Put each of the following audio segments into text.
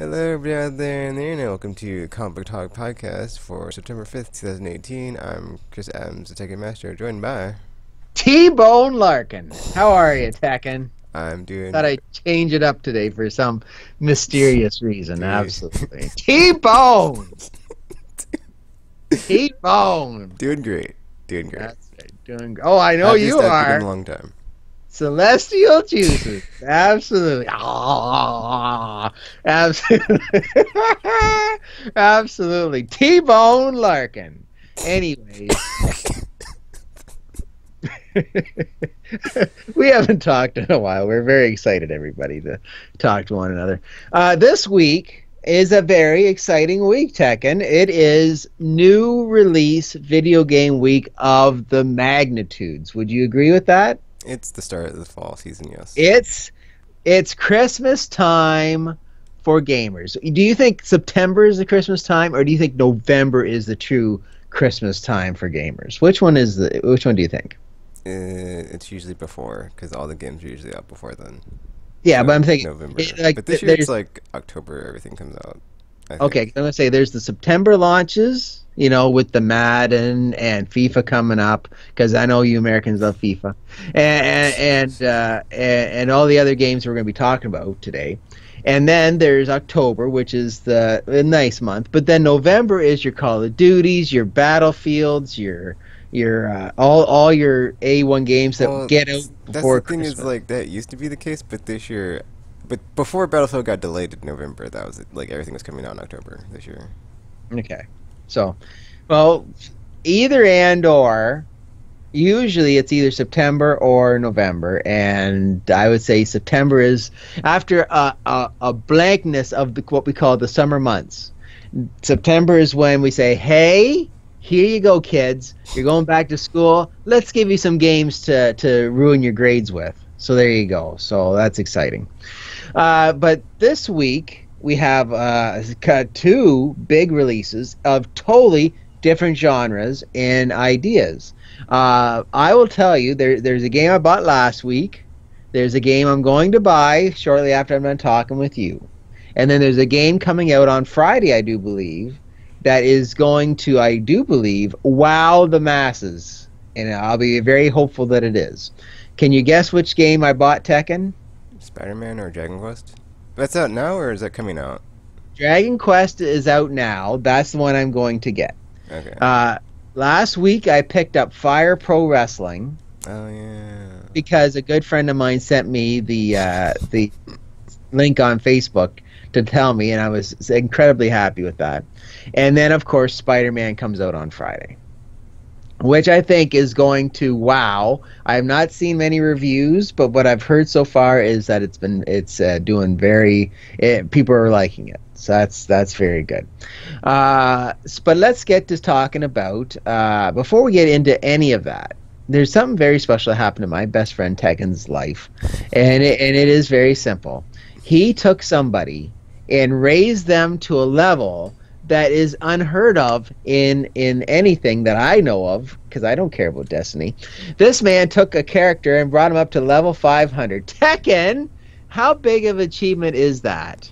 Hello, everybody out there in the internet. Welcome to Comic Book Talk Podcast for September 5th, 2018. I'm Chris Adams, the Tekken Master, joined by... T-Bone Larkin. How are you, Tekken? I'm Thought doing... I'd change it up today for some mysterious reason. Dude, Absolutely. T-Bone! T-Bone! doing great. Doing great. That's right. Oh, I know Happiest you I've been in a are. long time. Celestial juices. Absolutely. Ah, absolutely. Absolutely. T-Bone Larkin. Anyways. We haven't talked in a while. We're very excited, everybody, to talk to one another. This week is a very exciting week, Tekken. It is new release video game week of the magnitudes. Would you agree with that? It's the start of the fall season, yes. It's Christmas time for gamers. Do you think September is the Christmas time, or do you think November is the true Christmas time for gamers? Which one do you think? It's usually before, because all the games are usually out before then. Yeah, but So, I'm thinking, November. like, But this year it's like October, everything comes out, I okay, think. I'm gonna say there's the September launches, with the Madden and FIFA coming up, because I know you Americans love FIFA, and all the other games we're gonna be talking about today. And then there's October, which is a nice month. But then November is your Call of Duties, your Battlefields, your all your A1 games that Well, get out that's the before thing is, Christmas. like, that used to be the case, but this year... But before Battlefield got delayed in November, that was, like, everything was coming out in October this year. Okay, so, well, either and or. Usually it's either September or November, and I would say September is after a blankness of what we call the summer months. September is when we say, hey, here you go, kids. You're going back to school. Let's give you some games to ruin your grades with. So there you go. So that's exciting. But this week we have got two big releases of totally different genres and ideas. I will tell you, there's a game I bought last week. There's a game I'm going to buy shortly after I'm done talking with you. And then there's a game coming out on Friday, I do believe, that is going to, I do believe, wow the masses. And I'll be very hopeful that it is. Can you guess which game I bought, Tekken? Spider-Man or Dragon Quest? That's out now, or is that coming out? Dragon Quest is out now. That's the one I'm going to get. Okay. Last week I picked up Fire Pro Wrestling Oh, yeah. because a good friend of mine sent me the link on Facebook to tell me, and I was incredibly happy with that. And then, of course, Spider-Man comes out on Friday, which I think is going to wow. I have not seen many reviews, but what I've heard so far is that it's doing people are liking it. So that's very good. But let's get to talking about before we get into any of that. There's something very special that happened in my best friend Tekken's life, and it is very simple. He took somebody and raised them to a level that is unheard of in anything that I know of, because I don't care about Destiny. This man took a character and brought him up to level 500. Tekken, how big of an achievement is that?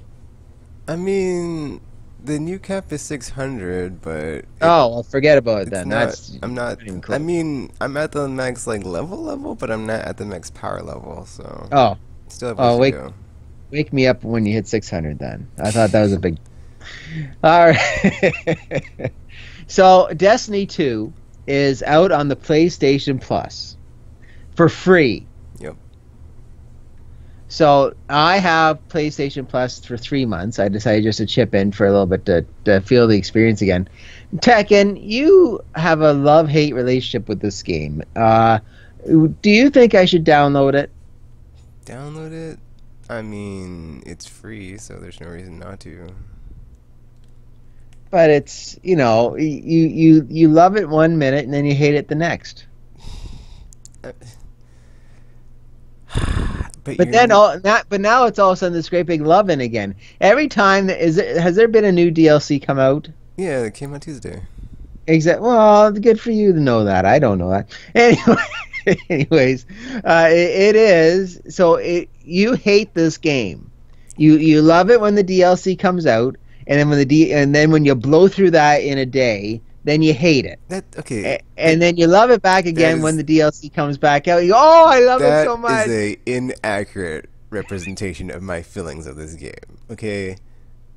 I mean, the new cap is 600, but Oh, well, forget about it it's then. not. That's I'm not. not even I close. mean, I'm at the max like level, but I'm not at the max power level, so Oh, still have ways oh, to wake go. wake me up when you hit 600. Then I thought that was a big. All right. So Destiny 2 is out on the PlayStation Plus for free. Yep. So I have PlayStation Plus for 3 months. I decided just to chip in for a little bit to feel the experience again. Tekken, you have a love-hate relationship with this game. Do you think I should download it? Download it. I mean, it's free, so there's no reason not to. But it's you love it 1 minute and then you hate it the next. Uh, But But you're then but now it's all of a sudden this great big loving again. Every time has there been a new DLC come out? yeah, it came out Tuesday. Well, good for you to know that. I don't know that. Anyways, it is so. You hate this game. You love it when the DLC comes out, and then when you blow through that in a day, then you hate it. That okay, And then you love it back that again when is the DLC comes back out. You go, oh, I love it that so is much. a inaccurate representation of my feelings of this game. Okay,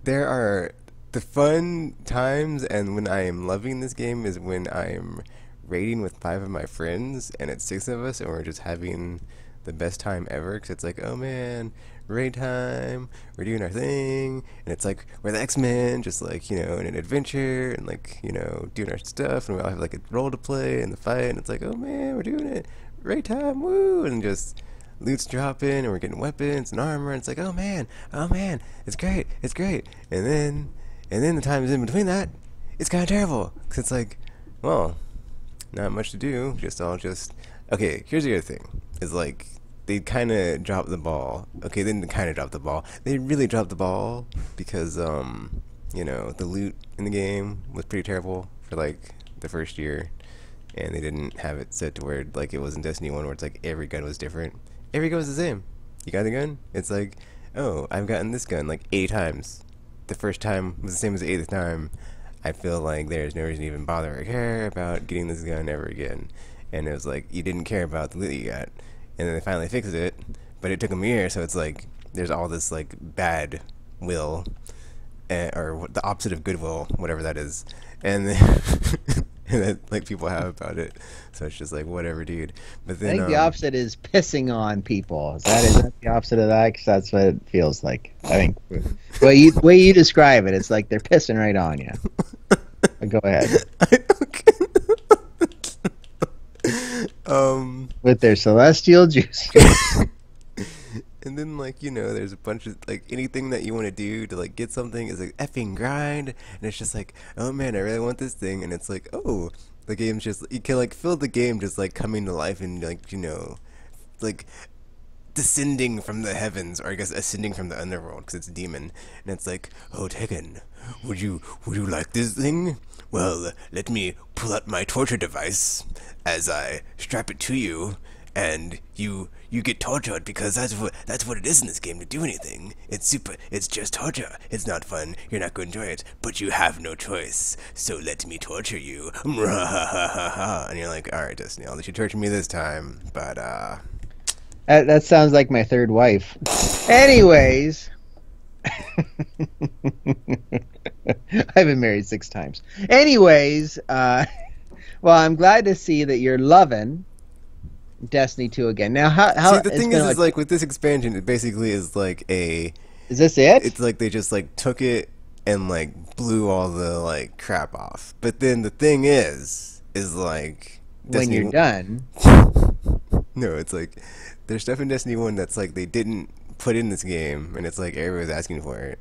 there are the fun times, and when I am loving this game is when I am raiding with five of my friends, and it's six of us, and we're just having the best time ever. Because it's like, oh man, raid time, we're doing our thing, and it's like we're the X-Men, just like in an adventure, and like doing our stuff, and we all have like a role to play in the fight, and it's like, oh man, we're doing it, raid time, woo, and just loot's dropping, and we're getting weapons and armor, and it's like, oh man, it's great, and then the times in between that, it's kind of terrible, because it's like, well, not much to do, just okay. Here's the other thing: is like they kind of dropped the ball. Okay, they didn't kind of drop the ball. They really dropped the ball because the loot in the game was pretty terrible for like the first year, and they didn't have it set to where like it was in Destiny 1 where it's like every gun was different. Every gun was the same. You got the gun? It's like, oh, I've gotten this gun like 8 times. The first time was the same as the 8th time. I feel like there's no reason to even bother or care about getting this gun ever again. And it was like, you didn't care about the loot you got. And then they finally fixed it, but it took them a year, so it's like, there's all this like bad will, or the opposite of goodwill, whatever that is. And then, and that like people have about it. So it's just like, whatever, dude. But I then, think the opposite is pissing on people. Is that the opposite of that? 'Cause that's what it feels like. I think way you describe it, it's like they're pissing right on you. But go ahead. With their celestial juice. And then like there's a bunch of like anything that you want to do to like get something is like effing grind, and it's just like, oh man, I really want this thing, and it's like, oh, the game's just, you can like feel the game just like coming to life, and like like descending from the heavens, or I guess ascending from the underworld because it's a demon, and it's like, oh Tekken, would you like this thing? Well, let me pull out my torture device as I strap it to you, and you get tortured because that's what it is in this game to do anything. It's just torture. It's not fun. You're not going to enjoy it, but you have no choice. So let me torture you. And you're like, all right, Destiny, I'll let you torture me this time, but That sounds like my third wife. Anyways, I've been married 6 times. Anyways, well, I'm glad to see that you're loving Destiny 2 again. Now, how see, the thing is like with this expansion, it basically is like is this it? it's like they just like took it and like blew all the like crap off. But then the thing is like When Destiny, you're done. no, it's like there's stuff in Destiny 1 that's like they didn't put in this game, and it's like everybody's asking for it.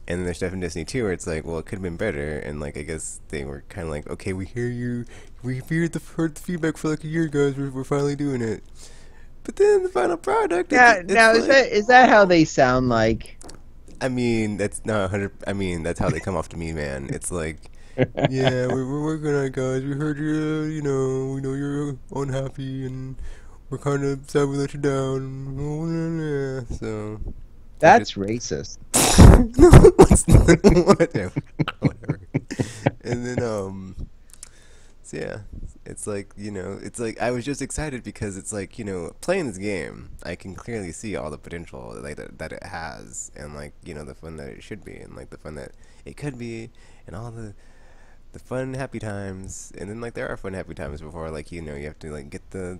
And then there's stuff in Destiny 2 where it's like, well, it could have been better, and like I guess they were kind of like, okay, we hear you, we've heard the feedback for like a year, guys, we're finally doing it. But then the final product, Now it's is that how they sound like? I mean, that's not 100. I mean, that's how they come off to me, man. It's like, yeah, we're working on it, guys. We heard you, we know you're unhappy, and we're kind of sad we let you down. So That's racist. no, it's not. Whatever. And then so yeah, it's like it's like I was just excited because it's like playing this game, I can clearly see all the potential that it has, and like the fun that it should be, and like the fun that it could be, and all the fun happy times. And then like there are fun happy times before like you have to like get the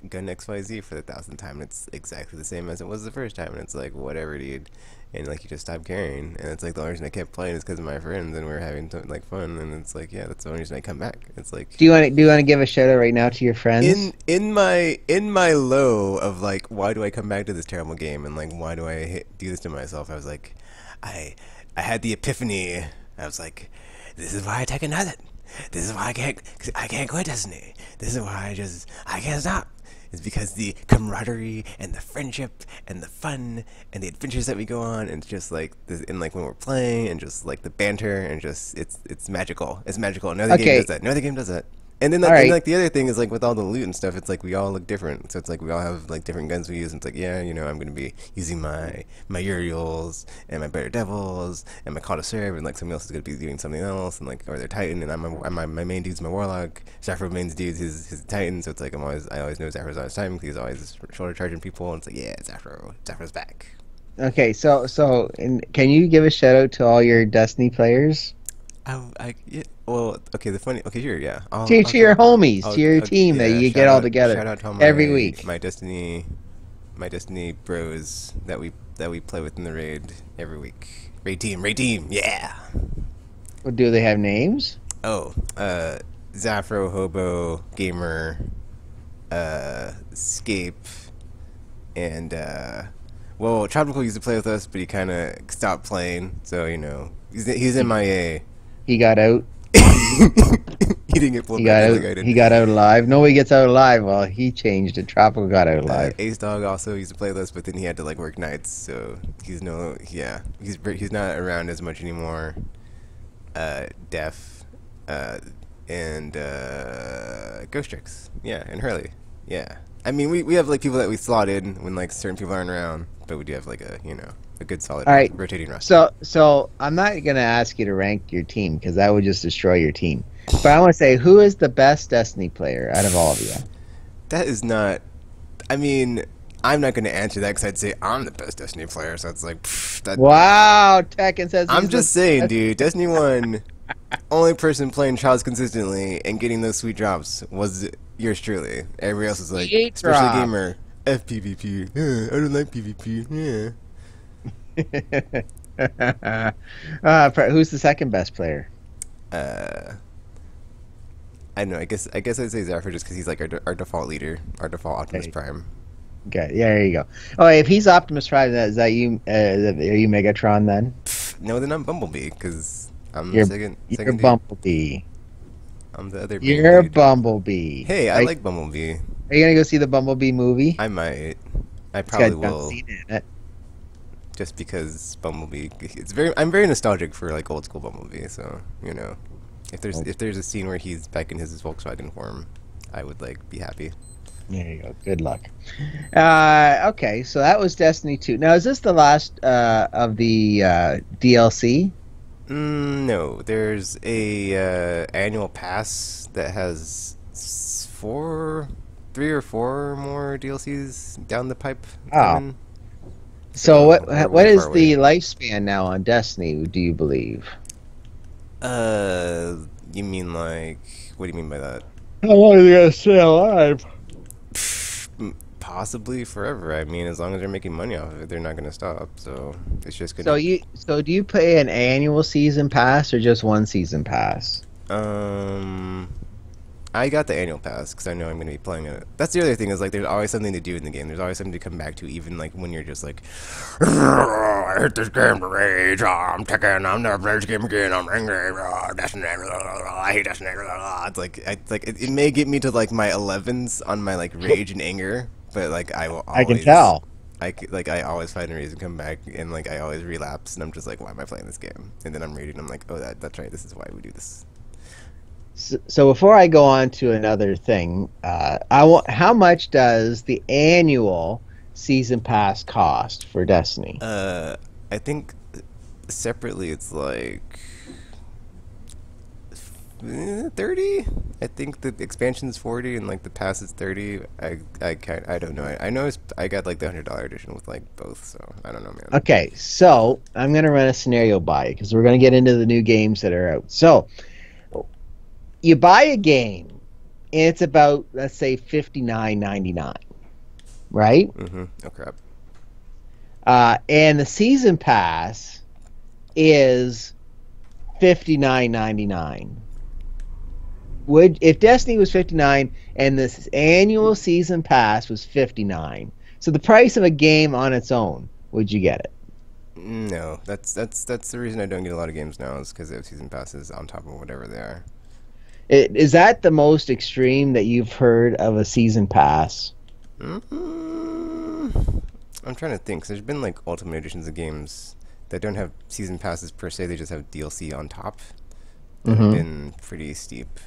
gun XYZ for the 1,000th time, and it's exactly the same as it was the first time, and it's like, whatever, dude. And like you just stop caring, and it's like the only reason I kept playing is because of my friends, and we are having like fun, and it's like, yeah, that's the only reason I come back. It's like, Do you want to give a shout out right now to your friends? in my low of like, why do I come back to this terrible game, and like why do I do this to myself, I was like, I had the epiphany. I was like, this is why Tekken does it. This is why I can't quit Destiny. This is why I can't stop. It's because the camaraderie and the friendship and the fun and the adventures that we go on, and just like this, and like when we're playing, and just like the banter, and just it's magical. It's magical. No other game does that. No other game does that. And then All like and right. like the other thing is like with all the loot and stuff, it's like we all look different. So it's like we all have like different guns we use. And it's like yeah, you know, I'm gonna be using my Uriels and my Better Devils and my Call to Serve, and like somebody else is gonna be doing something else, and like or their Titan, and my main dude's my Warlock. Zaffro main's dude's his Titan. So it's like I always know Zaffro's on his Titan because he's always shoulder charging people. And it's like yeah, Zaffro's back. Okay. So, can you give a shout out to all your Destiny players? Yeah, well, okay, okay, sure, yeah, I'll To your homies, to your team that yeah, you get all together shout out to all every week. my Destiny bros that we play with in the raid every week. Raid team, yeah. Well, do they have names? Oh, Zaffro, Hobo, Gamer, Scape, and well, Tropical used to play with us, but he kind of stopped playing, so you know he's MIA. He got out. He didn't get pulled He back got in out. like I did. He got out alive. Nobody gets out alive. Well, he changed it. Tropical got out alive. Ace Dog also used to play with us, but then he had to like work nights, so he's not around as much anymore. Def, uh, and Ghost Tricks, yeah, and Hurley, yeah. I mean, we have like people that we slot in when like certain people aren't around, but we do have like a good solid All right. rotating roster. So I'm not gonna ask you to rank your team because that would just destroy your team. But I want to say, who is the best Destiny player out of all of you? That is not. I mean, I'm not going to answer that because I'd say I'm the best Destiny player. So it's like, Wow, Tekken says I'm he's just saying, dude. Destiny 1, only person playing Trials consistently and getting those sweet drops was yours truly. Everybody else was like, Sweet especially drops. Gamer, FPVP. I don't like PvP. Who's the second best player? Yeah. I don't know. I guess I'd say Zephyr just because he's like our default leader, our default Optimus Okay. Prime. Okay, yeah, there you go. Oh, if he's Optimus Prime, is that you? Are you Megatron then? No, then I'm Bumblebee because I'm You're second you're dude. Bumblebee. I'm the other main You're dude. Bumblebee. Hey, I like Bumblebee. Are you gonna go see the Bumblebee movie? I might. I It's probably got John will, Cena in it. just because Bumblebee. I'm very nostalgic for like old school Bumblebee. So you know, if there's a scene where he's back in his Volkswagen form, I would like be happy. There you go. Good luck. Okay, so that was Destiny 2. Now, is this the last of the DLC? No, there's a annual pass that has 3 or 4 more DLCs down the pipe Oh. coming. So we're what really is far the away. lifespan now on Destiny, do you believe? You mean like what do you mean by that? How long are they gonna stay alive? Possibly forever. I mean, as long as they're making money off of it, they're not going to stop. So it's just So gonna. do you pay an annual season pass or just one season pass? I got the annual pass because I know I'm going to be playing it. That's the other thing is like there's always something to do in the game. There's always something to come back to, even like when you're just like, I hate this game to rage. I'm ticking. I'm never playing this game again. I'm angry. Destiny. I hate Destiny. It's like it may get me to like my 11s on my like rage and anger, but like I will I can always. tell. I always find a reason to come back, and like I always relapse, and I'm just like, why am I playing this game? And then I'm reading, I'm like, oh, that's right, this is why we do this. So before I go on to another thing, I want how much does the annual season pass cost for Destiny? I think separately it's like 30. I think the expansion is 40, and like the pass is 30. I don't know. I know I got like the $100 edition with like both, so I don't know, man. Okay, so I'm gonna run a scenario by you because we're gonna get into the new games that are out. So you buy a game, and it's about let's say $59.99, right? Oh crap. And the season pass is $59.99. Would if Destiny was 59 and this annual season pass was 59, so the price of a game on its own, would you get it? No, that's the reason I don't get a lot of games now is because they have season passes on top of whatever they are. Is that the most extreme that you've heard of a season pass? I'm trying to think. 'Cause there's been like Ultimate Editions of games that don't have season passes per se. They just have DLC on top. That have been pretty steep.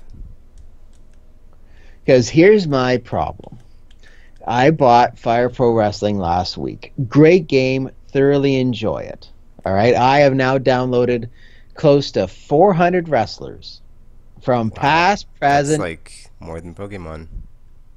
Because here's my problem. I bought Fire Pro Wrestling last week. Great game. Thoroughly enjoy it. All right. I have now downloaded close to 400 wrestlers from Wow. past, That's present. like more than Pokemon.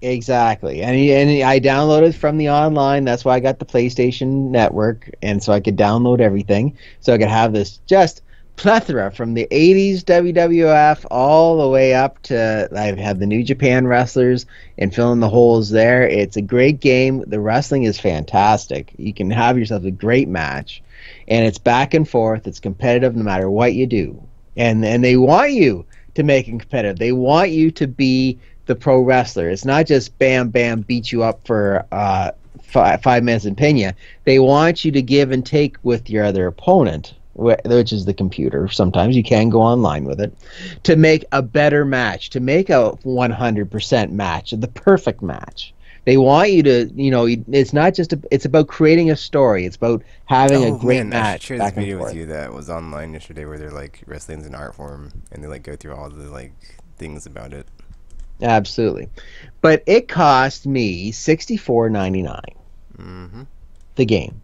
Exactly. And I downloaded from the online. That's why I got the PlayStation Network. And so I could download everything. So I could have this just plethora from the 80s WWF all the way up to I've had the New Japan wrestlers and fill in the holes there. It's a great game. The wrestling is fantastic. You can have yourself a great match. And it's back and forth. It's competitive no matter what you do. And they want you to make it competitive. They want you to be the pro wrestler. It's not just bam, bam, beat you up for 5 minutes and pin you. They want you to give and take with your other opponent, which is the computer. Sometimes you can go online with it to make a better match, to make a 100% match, the perfect match. They want you to, it's not just, it's about creating a story. It's about having a Oh great man, I should match share this back and video with forth. you that was online yesterday where they're like wrestling's an art form and they like go through all the like things about it. Absolutely. But it cost me $64.99, Mm-hmm. the game.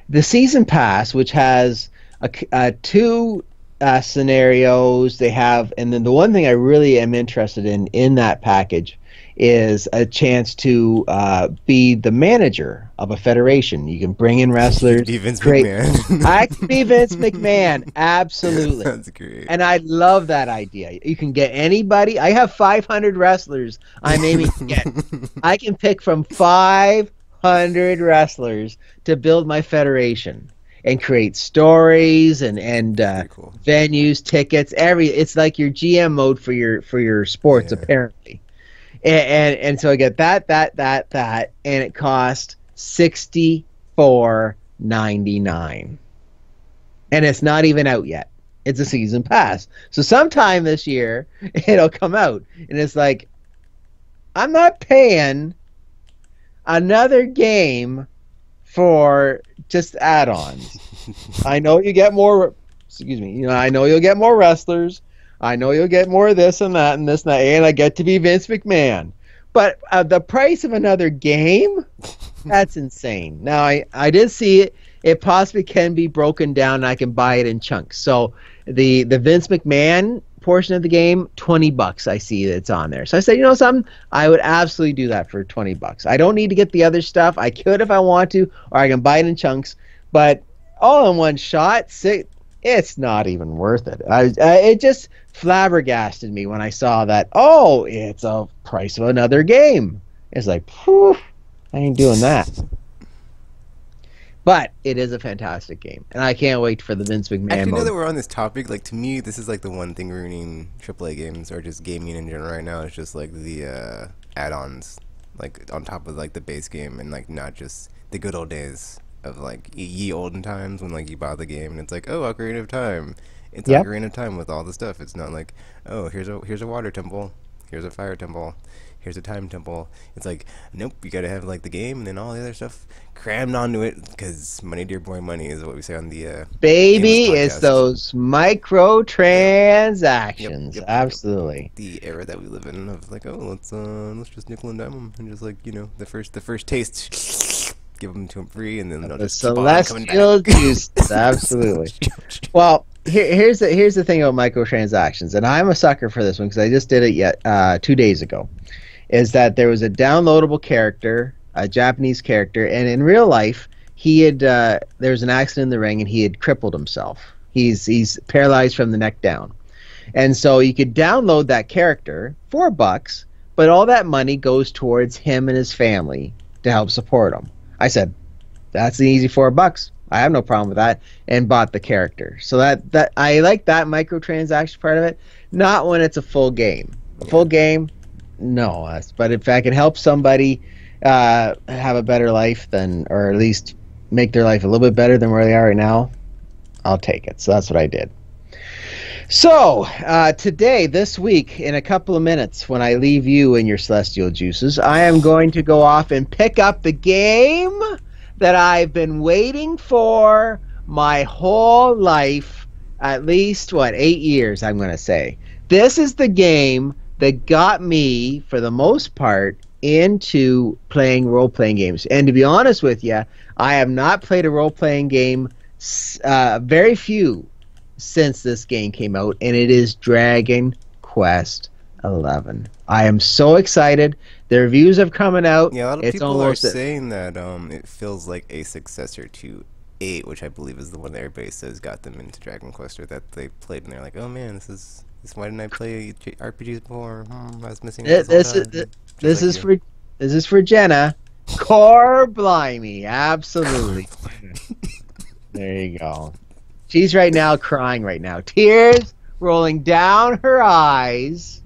The season pass, which has two scenarios, they have, and then the one thing I really am interested in that package is a chance to be the manager of a federation. You can bring in You could wrestlers, be Vince create. I McMahon. can be Vince McMahon, absolutely. That's great. And I love that idea. You can get anybody. I have 500 wrestlers I'm aiming to get. I can pick from 500 wrestlers to build my federation and create stories and That's pretty cool. venues, tickets, it's like your GM mode for your sports Yeah. apparently. And so I get that and it cost $64.99. And it's not even out yet. It's a season pass. So sometime this year it'll come out and it's like I'm not paying another game for just add-ons. I know you get more. Excuse me. I know you'll get more wrestlers. I know you'll get more of this and that and this and that, and I get to be Vince McMahon. But the price of another game, that's insane. Now I did see it. It possibly can be broken down. And I can buy it in chunks. So the Vince McMahon portion of the game, $20. I see that's on there. So I said, something, I would absolutely do that for $20. I don't need to get the other stuff. I could if I want to, or I can buy it in chunks. But all in one shot, it's not even worth it. It just flabbergasted me when I saw that. Oh, it's a price of another game. It's like, phew, I ain't doing that. But it is a fantastic game, and I can't wait for the Vince McMahon Actually, now mode. that we're on this topic, like to me, this is like the one thing ruining AAA games or just gaming in general right now. It's just like the add-ons, like on top of like the base game, and like not just the good old days of like ye olden times when like you buy the game and it's like, oh, Ocarina of Time. It's Yep. Ocarina of Time with all the stuff. It's not like, oh, here's a water temple, here's a fire temple, here's a time temple. It's like, nope, you gotta have like the game and then all the other stuff crammed onto it because money, dear boy, money is what we say on the Gameless Baby, it's podcast. those Yep, microtransactions. yep. Absolutely. The era that we live in of like, oh, let's just nickel and dime them and just like the first taste, give them to them free and then they'll The just keep on coming back. celestial juices. Absolutely. Well, here's the thing about microtransactions, and I'm a sucker for this one because I just did it 2 days ago. Is that there was a downloadable character, a Japanese character, and in real life he had there was an accident in the ring and he had crippled himself. He's paralyzed from the neck down, and so you could download that character for $4, but all that money goes towards him and his family to help support him. I said, that's the easy $4. I have no problem with that, and bought the character. So that I like that microtransaction part of it. Not when it's a full game. A full Yeah. game, no. But if I can help somebody have a better life than, or at least make their life a little bit better than where they are right now, I'll take it. So that's what I did. So today, this week, in a couple of minutes, when I leave you in your celestial juices, I am going to go off and pick up the game that I've been waiting for my whole life, at least, 8 years, I'm going to say. This is the game that got me, for the most part, into playing role playing games. And to be honest with you, I have not played a role playing game, very few, since this game came out, and it is Dragon Quest 11. I am so excited. The reviews have coming out. Yeah, a lot of It's people are almost saying that it feels like a successor to 8, which I believe is the one that everybody says got them into Dragon Quest, or that they played and they're like, oh man, why didn't I play RPGs before? I was missing out this whole time. Just this like is you. for this is for Jenna. Core blimey, absolutely. There you go. She's right now crying right now. Tears rolling down her eyes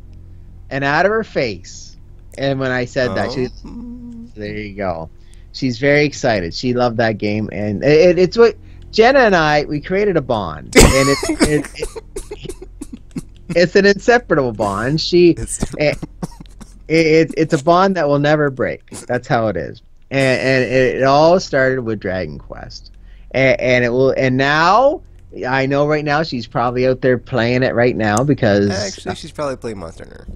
and out of her face. And when I said that, there you go. She's very excited. She loved that game, and it's what Jenna and we created a bond, and it's an inseparable bond. It's a bond that will never break. That's how it is, and it all started with Dragon Quest, and it will. And now I know right now she's probably out there playing it right now because Actually, she's probably playing Monster Hunter.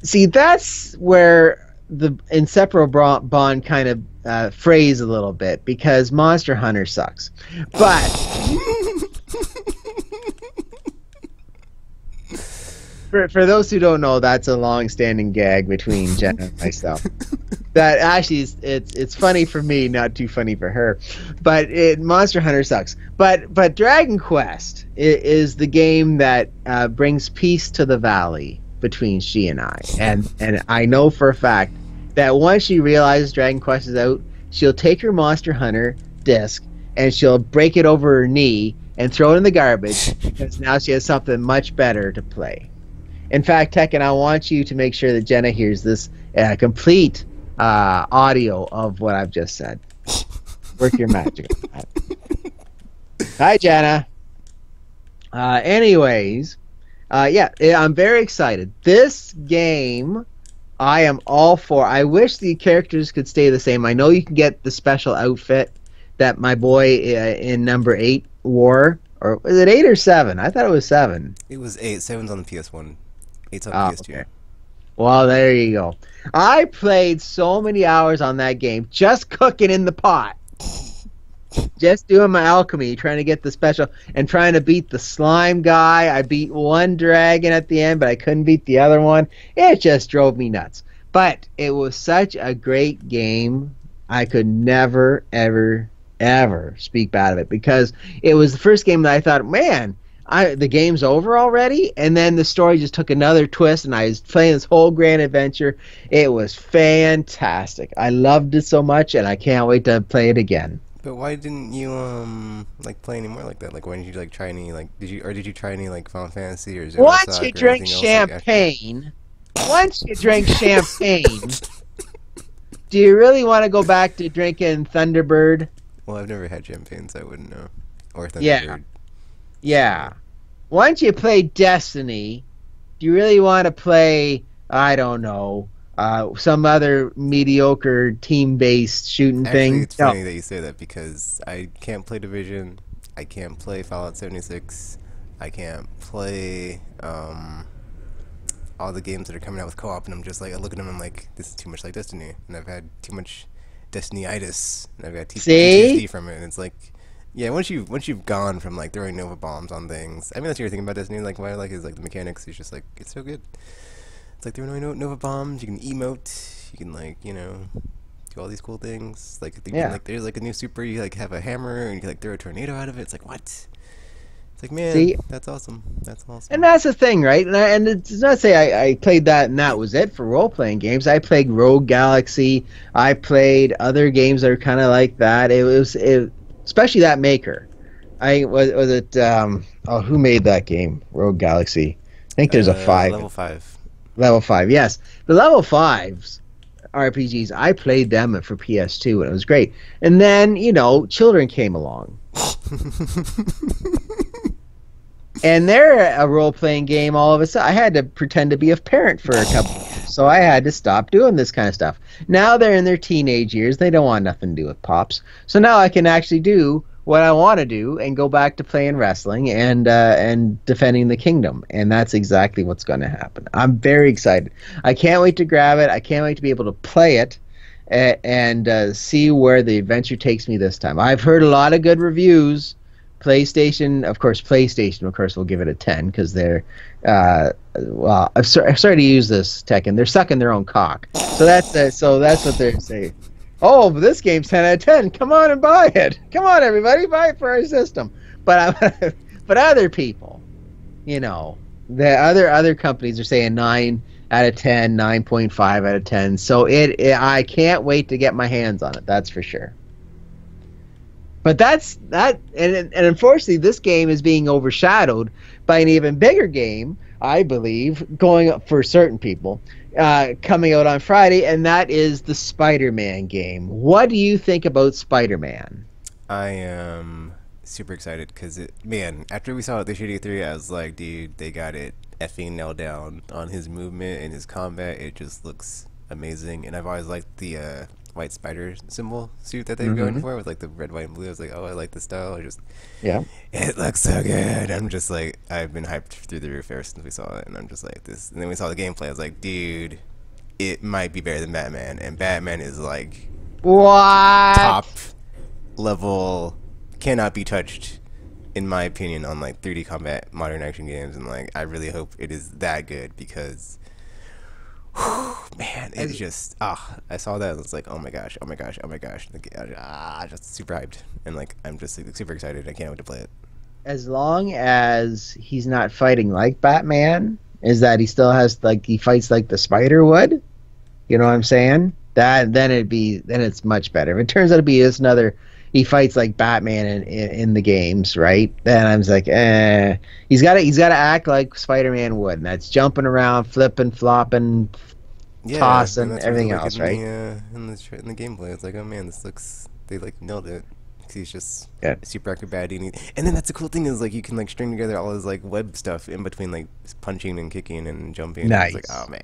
see, that's where the inseparable bond kind of frays a little bit, because Monster Hunter sucks. But for those who don't know, that's a long-standing gag between Jenna and myself. That actually it's funny for me, not too funny for her. But Monster Hunter sucks. But Dragon Quest is the game that brings peace to the valley between she and I. And I know for a fact that once she realizes Dragon Quest is out, she'll take her Monster Hunter disc and she'll break it over her knee and throw it in the garbage, because now she has something much better to play. In fact, Tekken, I want you to make sure that Jenna hears this complete audio of what I've just said. Work your magic on that. Hi, Jenna. Anyways, I'm very excited. This game, I am all for. I wish the characters could stay the same. I know you can get the special outfit that my boy in number 8 wore. Or was it 8 or 7? I thought it was 7. It was 8. 7's on the PS1. 8's on PS2. Okay. Well, there you go. I played so many hours on that game, just cooking in the pot. Just doing my alchemy, trying to get the special, and trying to beat the slime guy. I beat one dragon at the end, but I couldn't beat the other one. It just drove me nuts. But it was such a great game. I could never, ever, ever speak bad of it, because it was the first game that I thought, man, the game's over already, and then the story just took another twist, and I was playing this whole grand adventure. It was fantastic. I loved it so much, and I can't wait to play it again. But why didn't you like play any more like that? Like, why didn't you like try any like did you try any like Final Fantasy or Zero Once Suck you or drink anything else, champagne, once you drink champagne, do you really want to go back to drinking Thunderbird? Well, I've never had champagne, so I wouldn't know. Or Thunderbird. Yeah. Yeah. Once you play Destiny, do you really want to play, I don't know, some other mediocre team-based shooting thing? Actually, it's funny that you say that, because I can't play Division, I can't play Fallout 76, I can't play all the games that are coming out with co-op, and I'm just like, I look at them and I'm like, this is too much like Destiny, and I've had too much Destiny-itis, and I've got PTSD from it, and it's like, yeah, once you've gone from like throwing Nova bombs on things, I mean, that's the other thing about Destiny. Like, what I like is like the mechanics. It's just like, it's so good. It's like throwing Nova bombs. You can emote. You can, like, do all these cool things. Like, there's like a new super. You like have a hammer and you can like throw a tornado out of it. It's like, what? It's like, man, that's awesome. That's awesome. And that's the thing, right? And it's not to say I played that and that was it for role playing games. I played Rogue Galaxy. I played other games that are kind of like that. Especially that maker. Was it who made that game? Rogue Galaxy. I think there's a 5. Level 5. Level 5, yes. The level 5s RPGs, I played them for PS2 and it was great. And then, children came along. And they're a role playing game all of a sudden. I had to pretend to be a parent for a couple of years. So I had to stop doing this kind of stuff. Now they're in their teenage years. They don't want nothing to do with Pops. So now I can actually do what I want to do and go back to playing wrestling and defending the kingdom. And that's exactly what's going to happen. I'm very excited. I can't wait to grab it. I can't wait to be able to play it and see where the adventure takes me this time. I've heard a lot of good reviews. PlayStation, of course, will give it a 10 because they're, well, I'm sorry to use this, Tekken. They're sucking their own cock. So that's what they're saying. Oh, but this game's 10 out of 10. Come on and buy it. Come on, everybody, buy it for our system. But but other people, you know, the other companies are saying 9 out of 10, 9.5 out of 10. So I can't wait to get my hands on it. That's for sure. But and unfortunately, this game is being overshadowed by an even bigger game, I believe, going up for certain people, coming out on Friday, and that is the Spider-Man game. What do you think about Spider-Man? I am super excited because, man, after we saw it this year E3, I was like, dude, they got it effing nailed down on his movement and his combat. It just looks amazing, and I've always liked the white spider symbol suit that they were going for with like the red, white, and blue. I was like, oh, I like the style. Yeah. It looks so good. I'm just like, I've been hyped through the roof ever since we saw it, and I'm just like this. And then we saw the gameplay. I was like, dude, it might be better than Batman, and Batman is like What? top level, cannot be touched, in my opinion, on like 3D combat modern action games, and like I really hope it is that good because. Man, it's just I saw that and it's like, oh my gosh, just super hyped, and like I'm just like, super excited. I can't wait to play it. As long as he's not fighting like Batman, is that he still has like he fights like the Spider would, you know what I'm saying? Then it's much better. If it turns out to be just another he fights like Batman in the games, right? Then I'm just like, he's got to act like Spider-Man would, and that's jumping around, flipping, flopping, tossing, everything else, right? In the gameplay, it's like, oh man, they like nailed it. He's just super acrobatic, and then that's the cool thing is like you can like string together all his like web stuff in between like punching and kicking and jumping. Nice. It's like, oh man,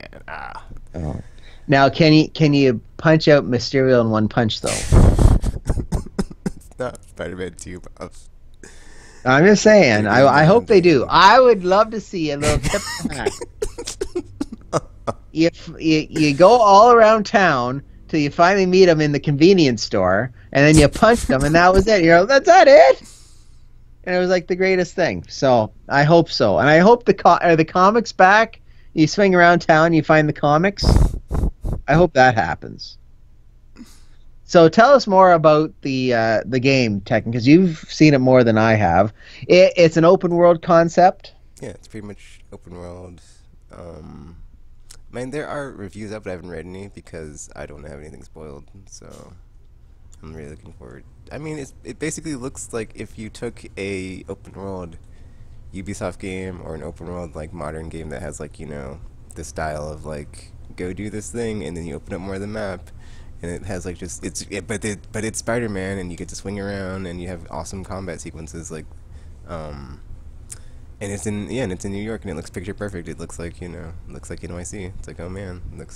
Oh. Now, can you punch out Mysterio in one punch though? Not Spider-Man 2 buff. I'm just saying. I hope they do. I would love to see a little tip hack. If you go all around town till you finally meet them in the convenience store, and then you punch them, and that was it. You're like, that's that it? And it was like the greatest thing. So I hope so, and I hope are the comics back. You swing around town, you find the comics. I hope that happens. So tell us more about the game, Tekken, because you've seen it more than I have. It's an open world concept. Yeah, it's pretty much open world. Man, there are reviews up, but I haven't read any because I don't have anything spoiled. So I'm really looking forward. I mean, it basically looks like if you took a open world Ubisoft game or an open world like modern game that has like the style of like go do this thing, and then you open up more of the map. And it has like but it's Spider-Man, and you get to swing around, and you have awesome combat sequences like, and it's in New York, and it looks picture perfect. It looks like NYC. It's like, oh man, look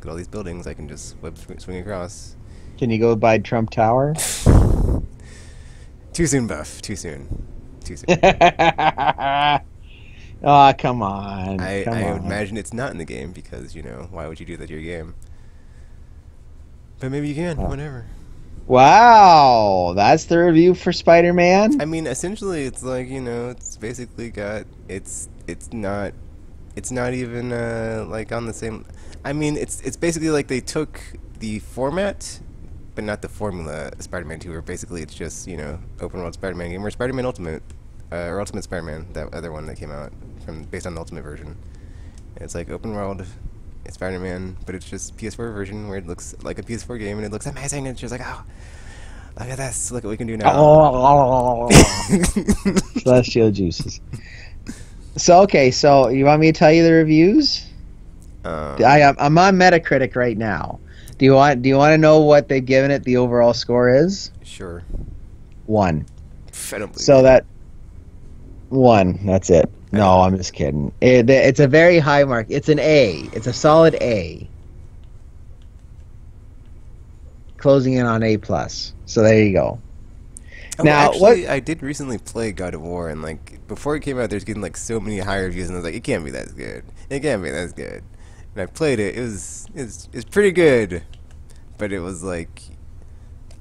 at all these buildings. I can just swing across. Can you go by Trump Tower? Too soon, Buff. Too soon. Oh, come on. I would imagine it's not in the game because why would you do that to your game? But maybe you can, whatever. Wow, that's the review for Spider-Man? I mean, essentially, it's like, it's basically it's not even, like, on the same... I mean, it's basically like they took the format, but not the formula of Spider-Man 2, where basically it's just, open world Spider-Man game, or Spider-Man Ultimate, or Ultimate Spider-Man, that other one that came out based on the Ultimate version. And it's like open world... It's Spider-Man, but it's just PS4 version where it looks like a PS4 game, and it looks amazing, and it's just like, oh, look at this, look what we can do now. Celestial juices. So you want me to tell you the reviews? I'm on Metacritic right now. Do you want to know what they've given it? The overall score is sure 1. I don't believe so that 1. That's it. No, I'm just kidding. It's a very high mark. It's an A. It's a solid A. Closing in on A+. So there you go. Oh, Now, what? actually, I did recently play God of War, and like before it came out, there's getting like so many high reviews, and I was like, it can't be that good. It can't be that good. And I played it. It's pretty good, but it was like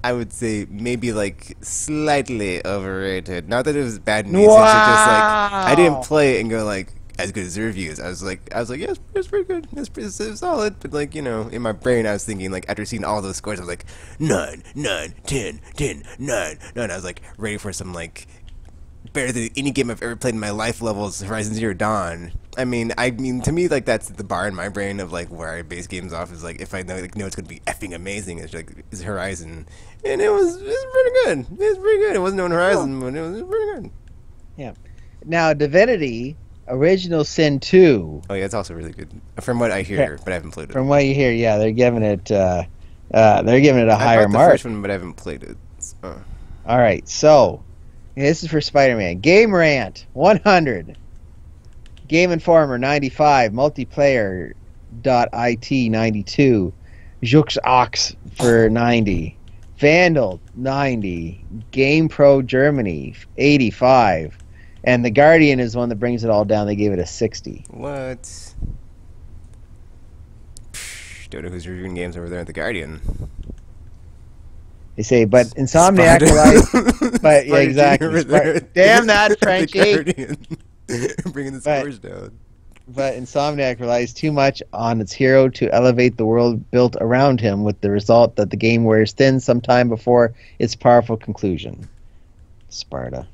I would say maybe like slightly overrated. Not that it was bad news. It's just like I didn't Wow. play it and go like as good as the reviews. I was like, yeah, it's pretty good. It's solid. But like in my brain, I was thinking like after seeing all those scores, I was like 9, 9, 10, 10, 9, 9. I was like ready for some like better than any game I've ever played in my life levels, Horizon Zero Dawn. I mean, to me, like that's the bar in my brain of like where I base games off is like if I know it's gonna be effing amazing, it's like is Horizon, and it was pretty good. It was pretty good. It wasn't on Cool. Horizon, but it was pretty good. Yeah. Now, Divinity Original Sin 2. Oh yeah, it's also really good from what I Okay, hear, but I haven't played it. from what you hear, yeah, they're giving it a I higher bought the mark. first one, but I haven't played it. So. All right, so this is for Spider-Man. Game Rant 100, Game Informer 95, Multiplayer .it 92, Jux Ox for 90, Vandal 90, Game Pro Germany 85, and The Guardian is the one that brings it all down. They gave it a 60. What? Don't know who's reviewing games over there at the Guardian. They say, but Insomniac Sparta. relies. But yeah, Sparta Junior exactly. over there Damn that, at the Frenchie. Guardian. Bringing the But scores down. but Insomniac relies too much on its hero to elevate the world built around him, with the result that the game wears thin sometime before its powerful conclusion. Sparta.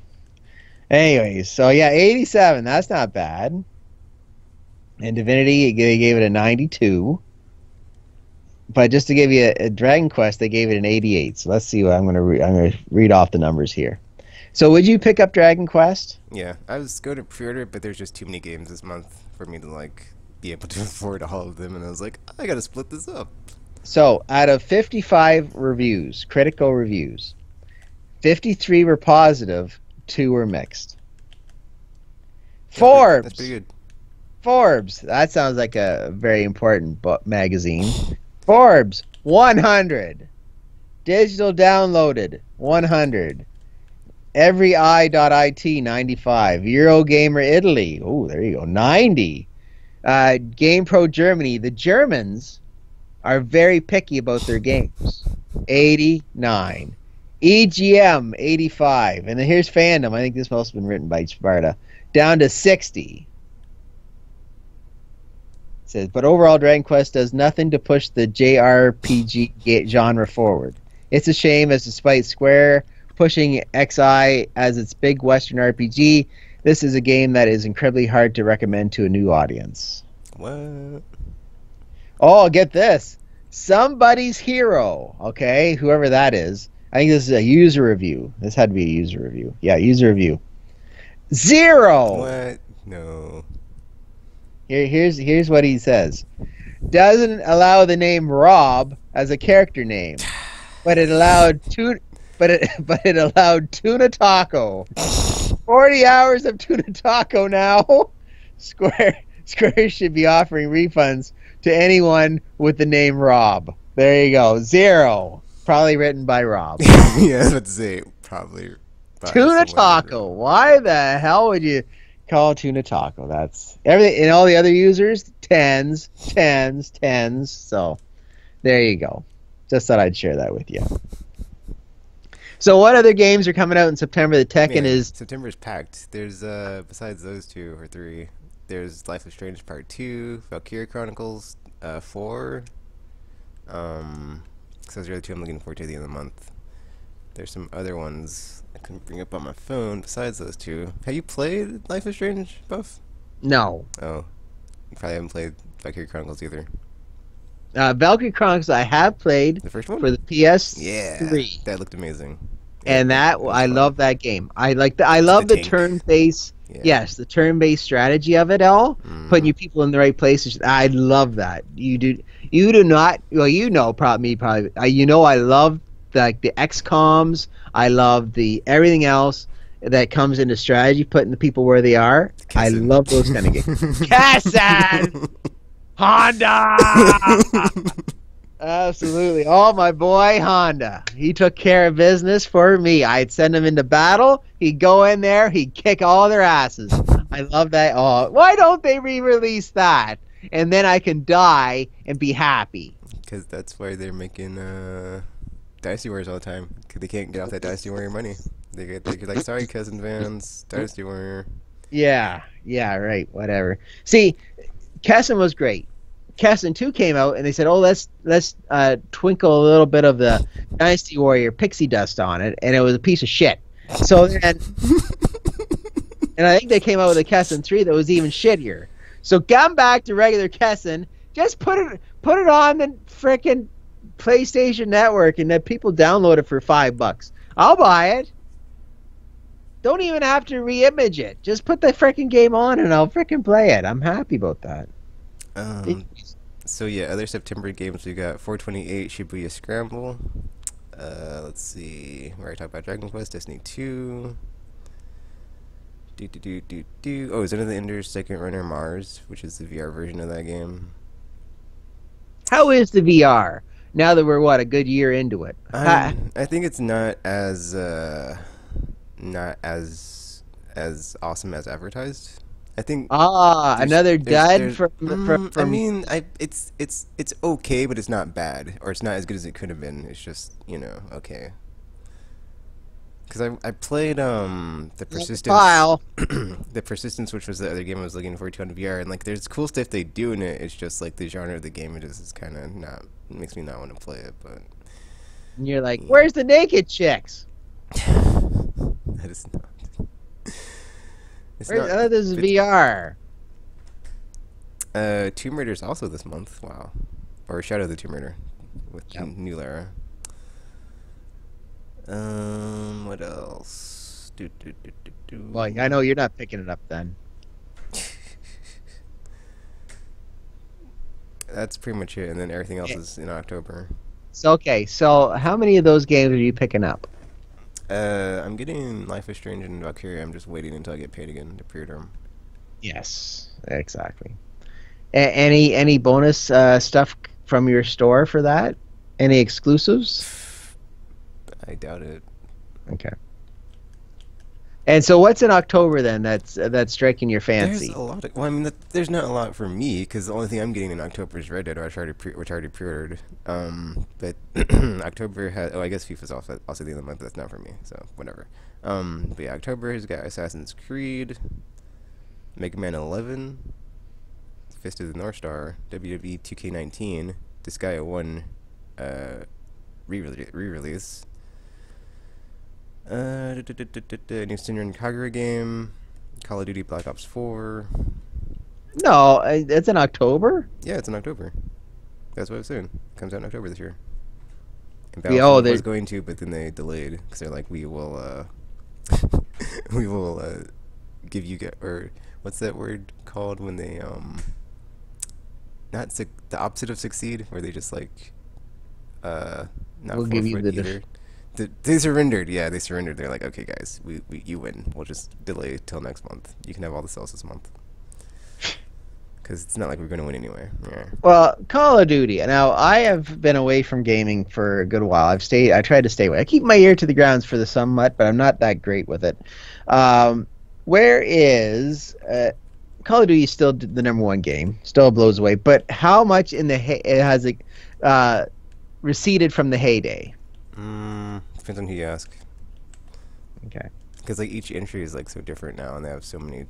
Anyways, so yeah, 87. That's not bad. And Divinity, they gave it a 92. But just to give you a Dragon Quest, they gave it an 88. So let's see what I'm going to I'm going to read off the numbers here. So would you pick up Dragon Quest? Yeah, I was going to pre-order it, but there's just too many games this month for me to like be able to afford all of them, and I was like, I gotta split this up. So out of 55 reviews, critical reviews, 53 were positive, 2 were mixed. That's Forbes. pretty good. Forbes. That sounds like a very important book magazine. Forbes 100. Digital downloaded 100. Every.it 95. Eurogamer Italy. Oh, there you go. 90. Game Pro Germany. The Germans are very picky about their games. 89. EGM 85. And then here's Fandom. I think this must have been written by Sparta. Down to 60. It says, but overall, Dragon Quest does nothing to push the JRPG genre forward. It's a shame, as despite Square pushing XI as its big Western RPG, this is a game that is incredibly hard to recommend to a new audience. What? Oh, get this. Somebody's Hero. Okay, whoever that is. I think this is a user review. This had to be a user review. Yeah, user review. 0. What? No. Here's what he says. Doesn't allow the name Rob as a character name, but it allowed it allowed tuna taco. 40 hours of tuna taco now. Square should be offering refunds to anyone with the name Rob. There you go. 0. Probably written by Rob. Yeah, I was about to say probably. By Tuna someone taco. Why the hell would you call it tuna taco? That's everything. And all the other users, 10s, 10s, 10s. So there you go. Just thought I'd share that with you. So what other games are coming out in September? The Tekken Yeah, is September is packed. There's besides those 2 or 3, there's Life is Strange Part 2, Valkyria Chronicles 4. So those are the 2 I'm looking forward to at the end of the month. There's some other ones I couldn't bring up on my phone besides those 2. Have you played Life is Strange, Buff? no. Oh, you probably haven't played Valkyria Chronicles either. Valkyrie Chronicles I have played The first one? for the Yeah, PS3. that looked amazing. And It was I fun. love that game. I love the tank. turn-based. Yeah. Yes, the turn-based strategy of it all, putting Mm. you people in the right places. I love that. You do not. Well, you know, probably. You know, I love the XComs. I love the everything else that comes into strategy, putting the people where they are. I Kessin. love those kind of games. Kessin! Honda! Absolutely. Oh, my boy Honda. He took care of business for me. I'd send him into battle. He'd go in there. He'd kick all their asses. I love that. Oh, why don't they re-release that? And then I can die and be happy. Because that's why they're making Dynasty Warriors all the time. Because they can't get off that Dynasty Warrior money. They're like, sorry, cousin fans, Dynasty Warrior. Yeah. Yeah. Right. Whatever. See, Kessin was great. Kessin 2 came out and they said, "Oh, let's twinkle a little bit of the Dynasty Warrior pixie dust on it," and it was a piece of shit. So then, and I think they came out with a Kessin 3 that was even shittier. So come back to regular Kessin, just put it on the frickin' PlayStation Network and let people download it for $5. I'll buy it. Don't even have to re-image it. Just put the frickin' game on and I'll frickin' play it. I'm happy about that. Um, so yeah, other September games we got 428 Shibuya Scramble. Let's see. We already talked about Dragon Quest, Destiny 2. Oh, Zone of the Enders Second Runner Mars, which is the VR version of that game. How is the VR now that we're a good year into it? I think it's not as awesome as advertised. I think Another dud I from mean, it's okay, but it's not bad, or it's not as good as it could have been. It's just okay. Because I played the Persistence, file. the Persistence, which was the other game I was looking forward to on VR, and like there's cool stuff they do in it. It's just like the genre of the game. It just is kind of not makes me not want to play it. But And you're like, where's the naked chicks? that is not. It's Where's, not. this is VR. Tomb Raider's also this month. Wow, or Shadow of the Tomb Raider with New Lara. What else? Well, I know you're not picking it up then. That's pretty much it, and then everything else is in October. So okay, so how many of those games are you picking up? I'm getting Life is Strange and Valkyria. I'm just waiting until I get paid again to pre-order them. Yes, exactly. Any bonus stuff from your store for that? Any exclusives? I doubt it. Okay. And so, what's in October then? That's striking your fancy. There's a lot. Well, I mean, there's not a lot for me because the only thing I'm getting in October is Red Dead, which I already pre-ordered. But October has. Oh, I guess FIFA's also the end of the month. But that's not for me, so whatever. But yeah, October has got Assassin's Creed, Mega Man 11, Fist of the North Star, WWE 2K19, Disgaea 1, re-release. New Senran Kagura game, Call of Duty Black Ops 4. No, it's in October. Yeah, it's in October. That's what I was saying. Comes out in October this year. And Yeah, oh, Battlefield was going to, but then they delayed because they're like, we will, we will give you or what's that word called when they not the opposite of succeed, where they just like not We'll give you forfeit the either. They surrendered. Yeah, they surrendered. They're like, okay, guys, you win. We'll just delay till next month. You can have all the sales this month. Because it's not like we're going to win anyway. Yeah. Well, Call of Duty. Now, I have been away from gaming for a good while. I tried to stay away. I keep my ear to the grounds for the somewhat, but I'm not that great with it. Where is Call of Duty is still the number one game, still blows away. But how much in it has receded from the heyday? Depends on who you ask. Okay. Because like each entry is like so different now, and they have so many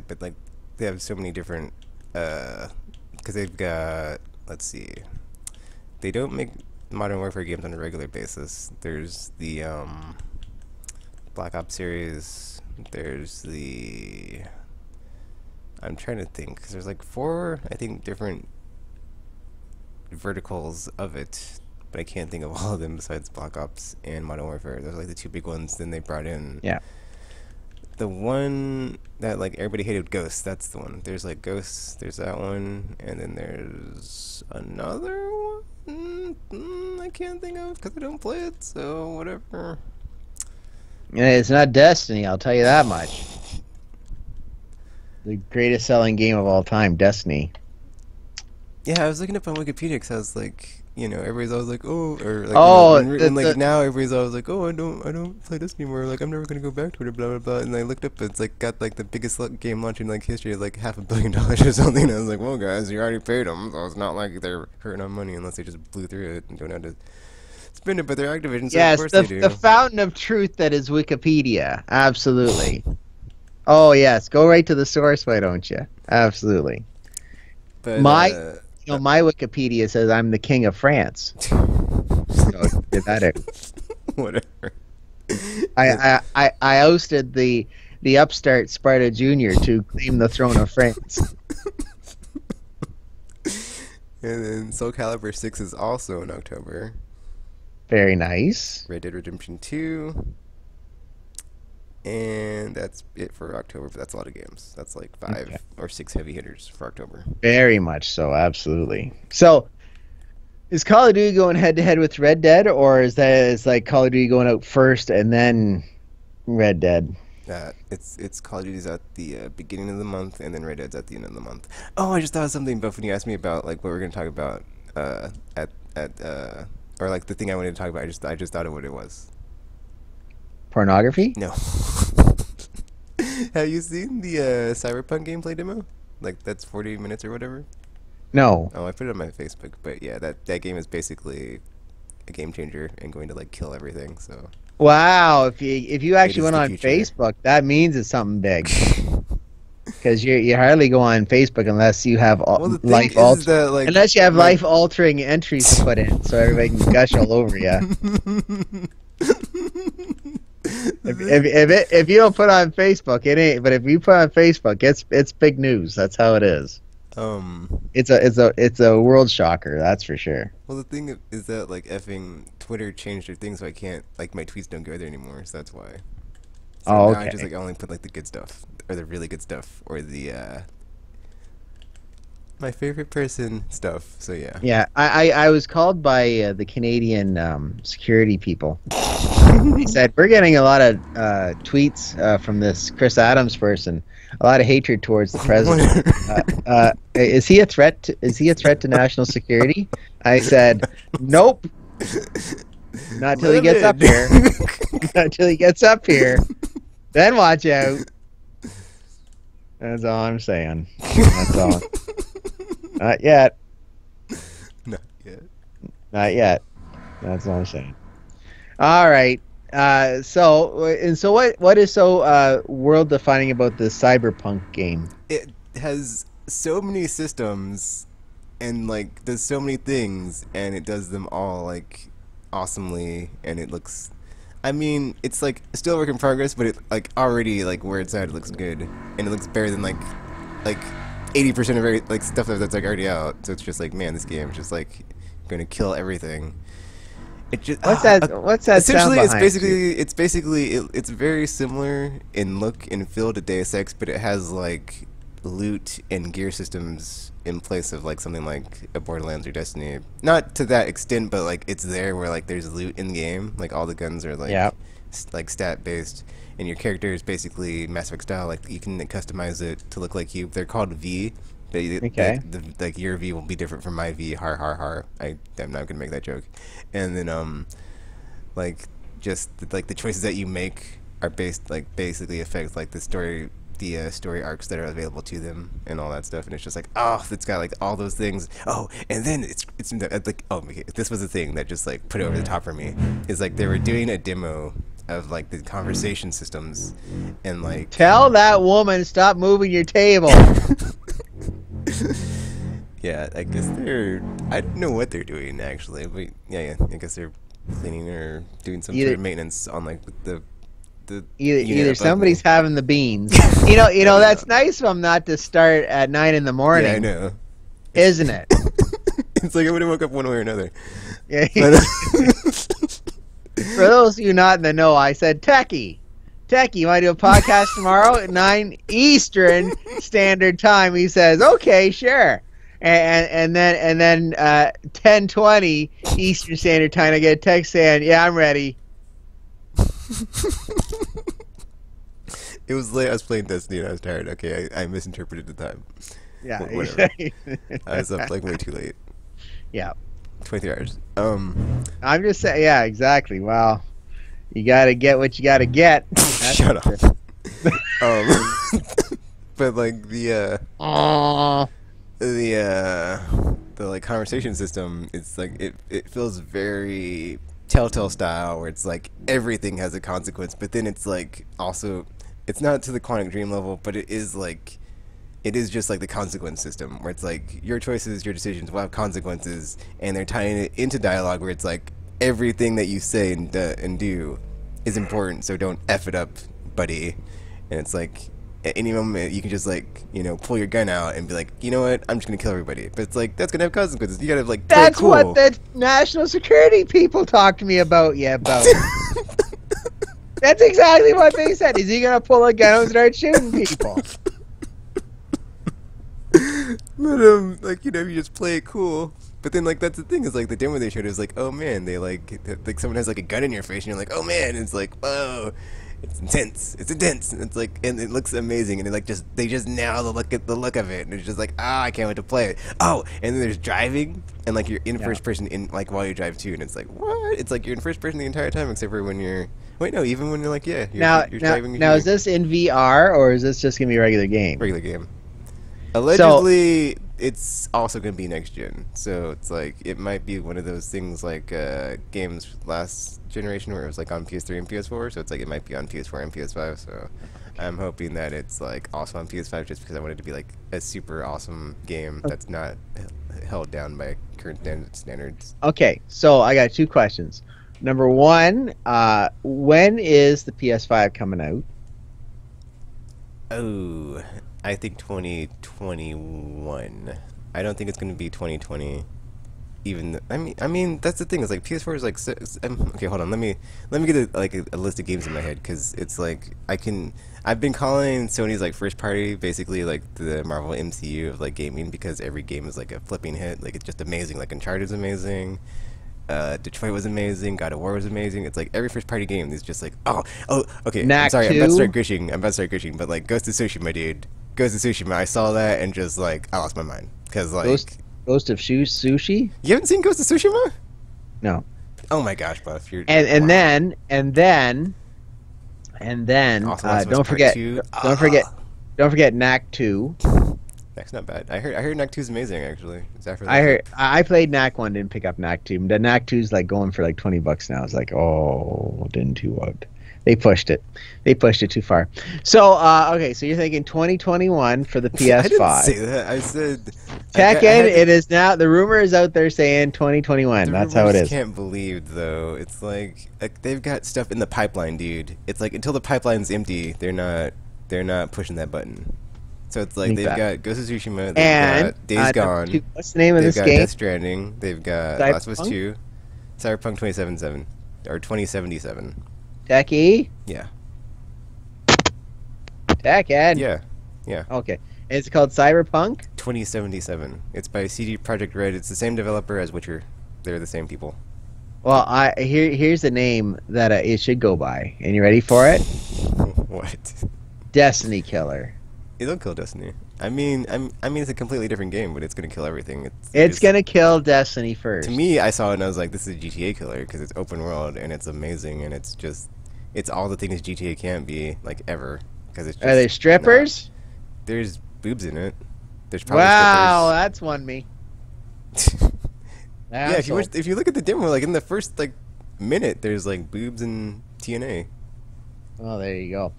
but like they have so many different. Because they've got, let's see, they don't make Modern Warfare games on a regular basis. There's the Black Ops series. There's the. I'm trying to think, because there's like 4, I think, different verticals of it. But I can't think of all of them besides Black Ops and Modern Warfare. Those are like the 2 big ones. Then they brought in the one that like everybody hated, Ghosts. That's the one. There's like Ghosts. There's that one, and then there's another one. I can't think of because I don't play it. So whatever. And it's not Destiny. I'll tell you that much. The greatest selling game of all time, Destiny. Yeah, I was looking up on Wikipedia because I was like, everybody's always like, oh, or like, Oh, when like now everybody's always like, oh, I don't play this anymore. Like, I'm never gonna go back to it, blah blah blah. And I looked up, it's like got like the biggest game launch in like history, of like $500 million or something. And I was like, well, guys, you already paid them, so it's not like they're hurting on money unless they just blew through it and don't have to spend it. But they're Activision, so of yes, course they the do. fountain of truth that is Wikipedia. Absolutely. Oh yes, go right to the source, why don't you? Absolutely. But My, my Wikipedia says I'm the king of France. So get that in. whatever. I ousted the upstart Sparta Junior to claim the throne of France. And then Soul Calibur 6 is also in October. Very nice. Red Dead Redemption 2. And that's it for October, but that's a lot of games. That's like 5 Okay. or 6 heavy hitters for October. Very much so, absolutely. So, is Call of Duty going head to head with Red Dead, or is like Call of Duty going out first and then Red Dead? It's Call of Duty's at the beginning of the month, and then Red Dead's at the end of the month. Oh, I just thought of something, Buff, when you asked me about like what we're gonna talk about at or like the thing I wanted to talk about. I just thought of what it was. Pornography? No. Have you seen the Cyberpunk gameplay demo? Like that's 40 minutes or whatever. No. Oh, I put it on my Facebook, but yeah, that game is basically a game changer and going to like kill everything. So Wow, if you it actually is went the on future. Facebook, that means it's something big. Because you hardly go on Facebook unless you have Well, the thing is that like unless you have my life altering entries to put in, so everybody can gush all over you. If you don't put on Facebook, it ain't. But if you put on Facebook, it's big news. That's how it is. um It's a world shocker. That's for sure. well, the thing is that like effing Twitter changed their thing, so I can't like my tweets don't go there anymore. So that's why. So Oh, now I just okay. like only put like the good stuff or the really good stuff or the my favorite person stuff. So yeah. Yeah, I was called by the Canadian security people. They said we're getting a lot of tweets from this Chris Adams person, a lot of hatred towards the president. Is he a threat? Is he a threat to national security? I said, nope, not till he gets up here. Not till he gets up here. Then watch out. That's all I'm saying. That's all. Not yet. Not yet. Not yet. That's all I'm saying. All right. So what is so world defining about this cyberpunk game? It has so many systems and like does so many things, and it does them all like awesomely, and it looks, I mean, it's like still a work in progress, but it like already like where it's at, it looks good, and it looks better than like 80% of like stuff that's like already out. So it's just like, man, this game is just like going to kill everything. It just What's that sound essentially behind it's very similar in look and feel to Deus Ex, but it has like loot and gear systems in place of like something like a Borderlands or Destiny. Not to that extent, but like it's there where like there's loot in the game. Like all the guns are like Yeah. like stat based, and your character is basically Mass Effect style. Like you can customize it to look like you. They're called V. But Okay. like your V will be different from my V. Har har har. I'm not gonna make that joke. And then like just like the choices that you make are based like basically affect like the story arcs that are available to them and all that stuff. And it's just like, oh, it's got like all those things. Oh, and then it's like, oh, okay, this was the thing that just like put it over the top for me, is like they were doing a demo of like the conversation systems, and like Tell that woman stop moving your table. yeah, I guess I don't know what they're doing actually, but yeah, I guess they're cleaning or doing some sort Either of maintenance on like the unit either above somebody's me. having the beans. That's nice of them not to start at 9 in the morning, Yeah, I know. isn't it? It's like I would have woke up one way or another. Yeah. But, For those of you not in the know, I said, Techie, you want to do a podcast tomorrow at 9 Eastern Standard Time? He says, okay, sure. And then 10:20 Eastern Standard Time, I get a text saying, yeah, I'm ready. it was late. I was playing Destiny and I was tired. Okay, I misinterpreted the time. Yeah, Whatever. exactly. I was up like way too late. Yeah. 23 hours. I'm just saying, yeah, exactly. Well, you got to get what you got to get. That's Shut for up. Um, but like sure. the like conversation system, it's like it feels very Telltale style, where it's like everything has a consequence, but then it's like also it's not to the Quantic Dream level, but it is like it is just like the consequence system, where it's like your choices, your decisions will have consequences, and they're tying it into dialogue, where it's like everything that you say and do is important, so don't f it up, buddy. And it's like at any moment you can just like pull your gun out and be like, you know what, I'm just gonna kill everybody. But it's like that's gonna have consequences. You gotta like play it That's what cool. the national security people talked to me about. Yeah, about. That's exactly what they said. Is he gonna pull a gun and start shooting people? But like you just play it cool. But then like that's the thing, is like the demo they showed is like, oh man, they like someone has like a gun in your face and you're like, oh man, and it's like, whoa, it's intense, it's intense, and it's like, and it looks amazing, and they just nail the look of it, and it's just like, ah, I can't wait to play it. Oh, and then there's driving, and like you're in first person in like while you drive too, and it's like, what? It's like you're in first person the entire time except for when you're even when you're like, yeah, you're driving. Now, is this in VR or is this just gonna be a regular game? Regular game. So Allegedly, it's also going to be next gen, so it's like it might be one of those things like games last generation where it was like on PS3 and PS4. So it's like it might be on PS4 and PS5. So I'm hoping that it's like also on PS5, just because I want it to be like a super awesome game that's not held down by current standards. okay, so I got two questions. Number one, when is the PS5 coming out? Oh, I think 2021. I don't think it's going to be 2020. Even I mean that's the thing, is like PS4 is like okay, hold on, let me get a list of games in my head, because it's like I've been calling Sony's like first party basically like the Marvel MCU of like gaming, because every game is like a flipping hit. Like it's just amazing. Like Uncharted is amazing, Detroit was amazing, God of War was amazing. It's like every first party game is just like, oh, okay, I'm Knack sorry, 2? I'm about to start gushing, but like Ghost of Tsushima, dude, Ghost of Tsushima, I saw that and just like I lost my mind, because like Ghost of Sushi? you haven't seen Ghost of Tsushima? No. Oh my gosh, Buff, you're And wow. then Also, Last of Us don't Part forget 2. don't forget Knack 2. That's not bad. I heard Knack 2 is amazing, actually. Is that for I played Knack 1, didn't pick up Knack 2. The Knack 2 is like going for like $20 now. It's like, oh, didn't too what. They pushed it. They pushed it too far. So, okay, so you're thinking 2021 for the PS5. I didn't say that. I said Tekken, it is now, the rumor is out there saying 2021. That's how it is. Can't believe though. It's like they've got stuff in the pipeline, dude. It's like until the pipeline's empty, they're not pushing that button. So it's like they've got Ghost of Tsushima, they've got Days Gone. What's the name of they've this got game? Death Stranding. They've got Last of Us 2, Cyberpunk 2077 or 2077. Techie? Yeah. Tekken? Yeah. Yeah. Okay. It's called Cyberpunk? 2077. It's by CD Projekt Red. It's the same developer as Witcher. They're the same people. Well, here's the name that it should go by. And you ready for it? What? Destiny Killer. It'll kill Destiny. I mean, it's a completely different game, but it's gonna kill everything. It's gonna kill Destiny first. To me, I saw it and I was like, "This is a GTA killer," because it's open world and it's amazing, and it's all the things GTA can't be, like, ever. Because it's just Are there strippers? There's boobs in it. There's probably wow, that's won me. Yeah, if you look at the demo, like in the first like minute, there's like boobs and TNA. Oh, there you go.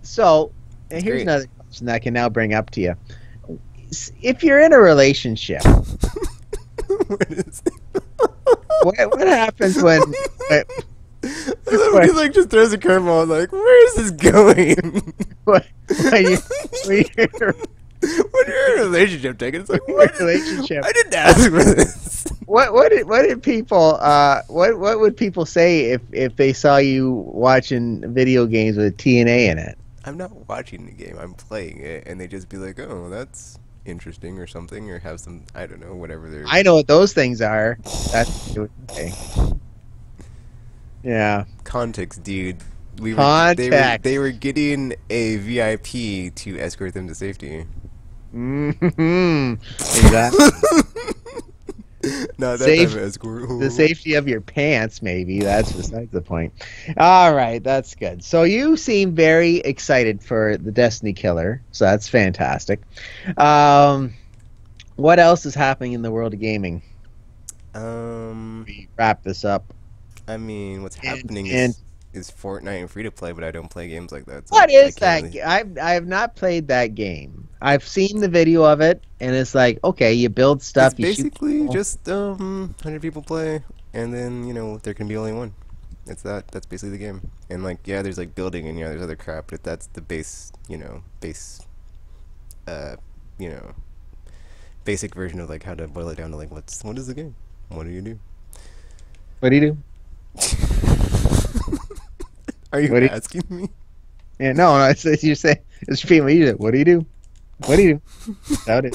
So and here's great. another question that I can now bring up to you. If you're in a relationship, what happens when? I love when he like just throws a curveball, like, where is this going? when you're in a relationship, Tekken, it's like, what relationship? I didn't ask for this. What did people what would people say if they saw you watching video games with TNA in it? I'm not watching the game, I'm playing it, and they just be like, oh, that's interesting or something, or have some, I don't know, whatever they're... I know what those things are. That's what they would say. Yeah. Context, dude. Context. They were getting a VIP to escort them to safety. Hmm. Exactly. Not that type Safe. of The escort. safety of your pants, maybe. That's besides the point. All right, that's good. So you seem very excited for the Destiny Killer, so that's fantastic. Um, what else is happening in the world of gaming? Um, We wrap this up. I mean, what's happening And is Fortnite and free to play, but I don't play games like that, so what I is can't that? really. I have not played that game. I've seen the video of it, and it's like, okay, you build It's stuff, you shoot basically people. just 100 people play, and then there can be only one. It's that. That's basically the game. And like yeah, there's like building and yeah, there's other crap, but that's the base. Uh, you know, basic version of like how to boil it down to like what is the game? What do you do? What do you do? Are you What do you? asking me? Yeah, no, no. It's you say it's repeating what you do. What do you do? What do you do? That's it.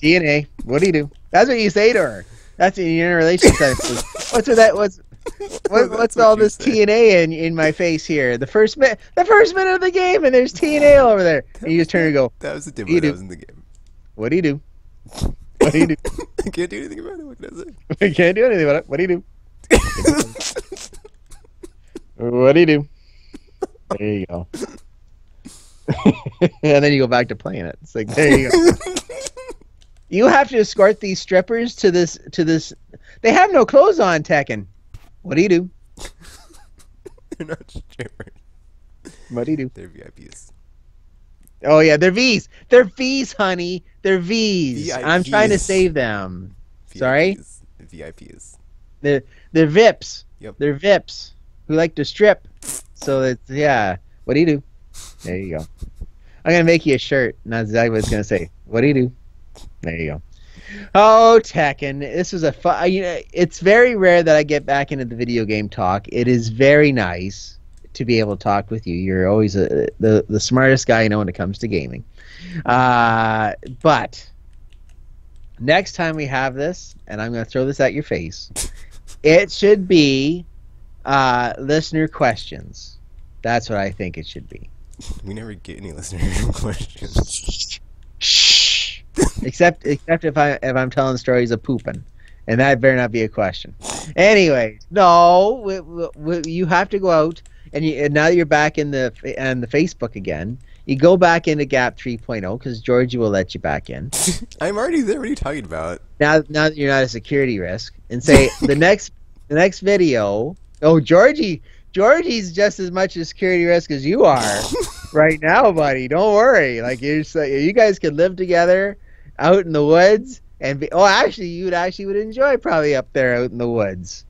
TNA. What do you do? That's what you say to her. That's in your relationship. What's with that? That's What's what all you this say. TNA in my face here? The first minute of the game, and there's TNA all over there, and That you was just turn not. and go, That was the "What do you demo. That do? was in the game. What do you do? What do you do? I can't do anything about it. What can I I can't do anything about it. What do you do? say? What do you do? There you go." And then you go back to playing it. It's like there you go. You have to escort these strippers to this. They have no clothes on, Tekken. What do you do? They're not strippers. What do you do? They're VIPs. Oh yeah, they're V's. They're V's, honey. They're V's. I'm trying to VIPs. save them. Sorry? VIPs. VIPs. They're they're Vips. Yep. They're Vips who like to strip. So it's yeah. What do you do? There you go. I'm gonna make you a shirt, and that's exactly what it's gonna say. What do you do? There you go. Oh, Tekken, this was a fun. It's very rare that I get back into the video game talk. It is very nice to be able to talk with you. You're always the smartest guy I know when it comes to gaming. But next time we have this, and I'm going to throw this at your face, it should be listener questions. That's what I think it should be. We never get any listener questions. Shh. Except if I'm telling stories of pooping, and that better not be a question. Anyway, no, you have to go out and now that you're back in the Facebook again. You go back into Gap 3.0 because Georgie will let you back in. I'm already there. What are you talking about? Now that you're not a security risk, and say the next video. Oh, Georgie's just as much a security risk as you are right now, buddy. Don't worry. Like you guys could live together out in the woods and be. Oh, actually, you would enjoy probably up there out in the woods,